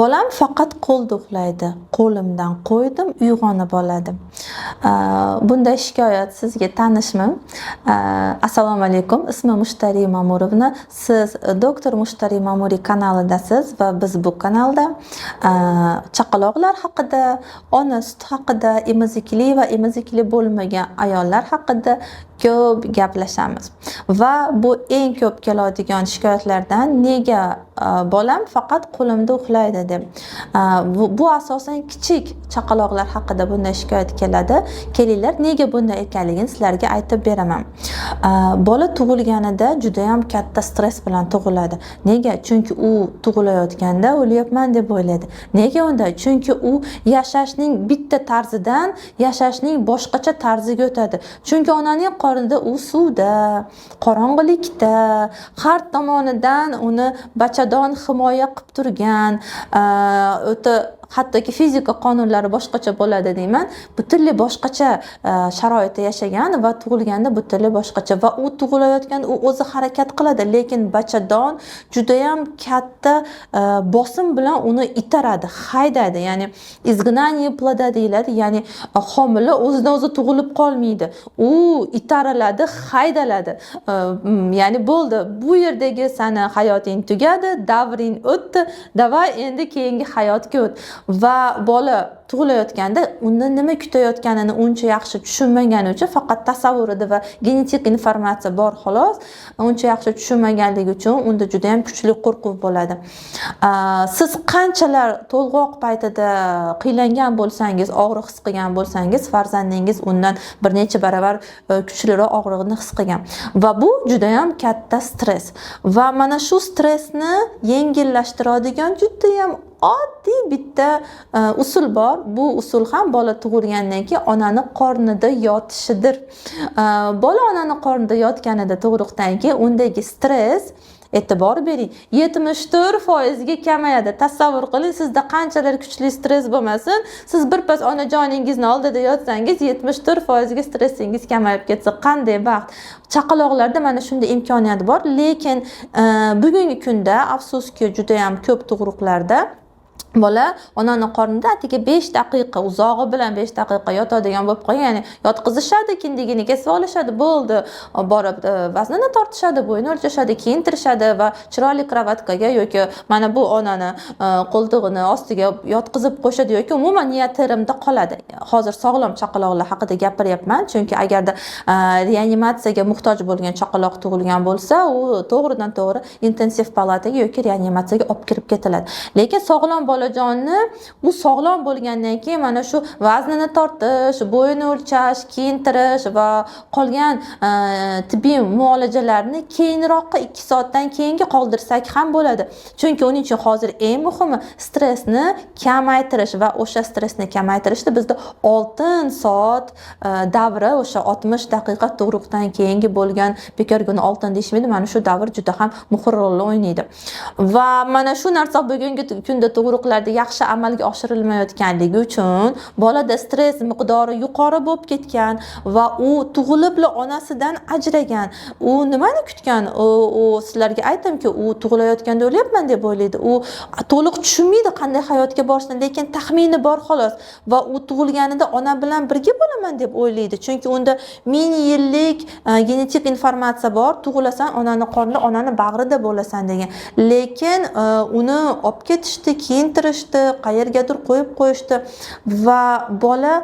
Bolam faqat qo'lda uxlaydi. Qo'limdan qo'ydim, uyg'onib oladi. Bunday shikoyat sizga tanishmi? Assalomu alaykum. Ismim Mushtariy Mamurovna. Siz Doktor Mushtariy Mamuriy kanalidasiz va biz bu kanalda chaqaloqlar haqida, ona suti haqida, emizikli va emizikli bo'lmagan ayollar haqida ko'p gaplashamiz. Va bu eng ko'p keladigan shikoyatlardan nega bolam faqat qo'limda uxlaydi deb. Bu asosan kichik chaqaloqlar haqida bunday shikoyat keladi. Kelinglar, nega bunday ekanligini sizlarga aytib beraman. Bola tug'ilganida juda ham katta stress bilan tug'iladi. Nega? Chunki u tug'ilayotganda o'lyapman deb o'ylaydi. Nega unda? Chunki u yashashning bitta tarzidan yashashning boshqacha tarziga o'tadi. Chunki onaning qornida u suvda, qorong'ilikda, har tomonidan uni bachadon himoya qilib turgan, o'ta hattoki fizika qonunlari boshqacha bo'ladi deyman. Butunlay boshqacha sharoitda yashagan va tug'ilganda butunlay boshqacha va u tug'ilayotganda u o'zi harakat qiladi, lekin bachadon juda ham katta bosim bilan uni itaradi, haydadi. Ya'ni izgnaniye ploda deyiladi, ya'ni homila o'zidan o'zi tug'ilib qolmaydi. U itariladi, haydaladi. Ya'ni bo'ldi, bu yerdagi sani hayoting tugadi, davring o'tdi, davay endi keyingi hayotga o't. Va bola tug'ilayotganda undan nima kutayotganini uncha yaxshi tushunmagani uchun faqat tasavvurida va genetik informatsiya bor xolos, uncha yaxshi tushunmaganligi uchun unda juda ham kuchli qo'rquv bo'ladi. Siz qanchalar to'lg'oq paytida qiylangan bo'lsangiz, og'riq his qilgan bo'lsangiz, farzandingiz undan bir necha baravar kuchliroq og'riqni his qilgan. Va bu juda ham katta stress. Va mana shu stressni yengillashtiradigan juda ham oddiy bitta usul bor. Bu usul ham bola tug'ilgandan keyin onani qornida yotishidir. Bola onani qornida yotganida tug'ruqdan keyin undagi stress, e'tibor bering, 74% ga kamayadi. Tasavvur qiling, sizda qanchalar kuchli stress bo'lmasin, siz birpas onajoningizni oldida yotsangiz 74% ga stressingiz kamayib ketsa qanday baxt. Chaqaloqlarda mana shunday imkoniyat bor, lekin bugungi kunda afsuski juda ham ko'p tug'ruqlarda bola onani qornida atigi 5 daqiqa, uzog'i bilan 5 daqiqa yotadigan bo'lib qolgan. Ya'ni yotqizishadi, kindigini kesib olishadi, bo'ldi. Borib vaznini tortishadi, bo'yini o'lchashadi, kiyintirishadi va chiroyli kravatkaga yoki mana bu onani qo'ltig'ini ostiga yotqizib qo'yishadi yoki umuman terimda qoladi. Hozir sog'lom chaqaloqlar haqida gapiryapman, chunki agarda reanimatsiyaga muhtoj bo'lgan chaqaloq tug'ilgan bo'lsa, u to'g'ridan to'g'ri intensiv palataga yoki reanimatsiyaga olib kirib ketiladi. Lekin sog'lom bolajonni u sog'lom bo'lgandan keyin mana shu vaznini tortish, bo'yini o'lchash, kiyintirish va qolgan tibbiy muolajalarni keyinroqqa 2 soatdan keyinga qoldirsak ham bo'ladi. Chunki uning uchun hozir eng muhimi stressni kamaytirish va o'sha stressni kamaytirishda bizda 6 soat davri, o'sha 60 daqiqa tug'ruqdan keyingi bo'lgan, bekorgina oltin deyishmaydi, mana shu davr juda ham muhim rol o'ynaydi. Va mana shu narsa bugungi kunda tug'ruqlarda yaxshi amalga oshirilmayotganligi uchun bolada stress miqdori yuqori bo'lib ketgan va u tug'ilibla onasidan ajragan. U nimani kutgan? U sizlarga aytdimki, u tug'ilayotganda o'lyapman deb o'ylaydi. U to'liq tushunmaydi qanday hayotga borishni, lekin taxmini bor xolos. Va u tug'ilganida ona bilan birga bo'laman deb o'ylaydi. Chunki unda 1000 yillik genetik informatsiya bor. Tug'ilasan onani qornida, onani bag'rida bo'lasan degan. Lekin uni olib ketishdi, kiyintirishdi, qayergadir qo'yib qo'yishdi va bola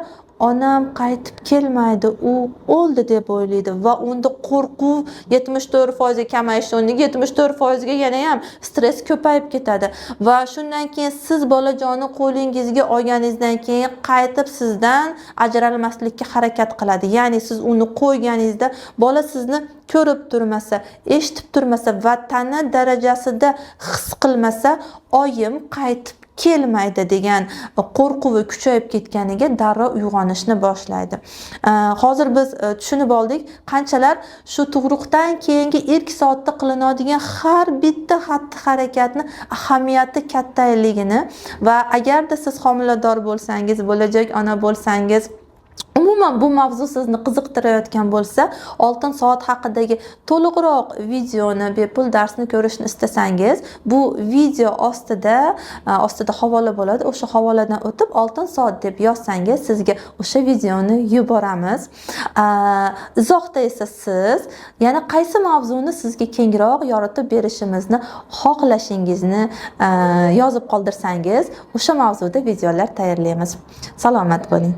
onam qaytib kelmaydi, u o'ldi deb o'ylaydi va unda qo'rquv 74% ga kamayishi o'rniga 74% ga yana ham stress ko'payib ketadi. Va shundan keyin siz bolajonni qo'lingizga olganingizdan keyin qaytib sizdan ajralmaslikka harakat qiladi. Ya'ni siz uni qo'yganingizda bola sizni ko'rib turmasa, eshitib turmasa va tana darajasida his qilmasa, oyim qaytib kelmaydi degan qo'rquvi kuchayib ketganiga darrov uyg'onishni boshlaydi. Hozir biz tushunib oldik qanchalar shu tug'ruqdan keyingi ilk soatda qilinadigan har bitta xatti-harakatni ahamiyati kattaligini va agarda siz homilador bo'lsangiz, bo'lajak ona bo'lsangiz Umuman bu mavzu sizni qiziqtirayotgan bo'lsa, oltin soat haqidagi to'liqroq videoni, bepul darsni ko'rishni istasangiz, bu video ostida havola bo'ladi. O'sha havoladan o'tib oltin soat deb yozsangiz, sizga o'sha videoni yuboramiz. Izohda esa siz yana qaysi mavzuni sizga kengroq yoritib berishimizni xohlashingizni yozib qoldirsangiz, o'sha mavzuda videolar tayyorlaymiz. Salomat bo'ling.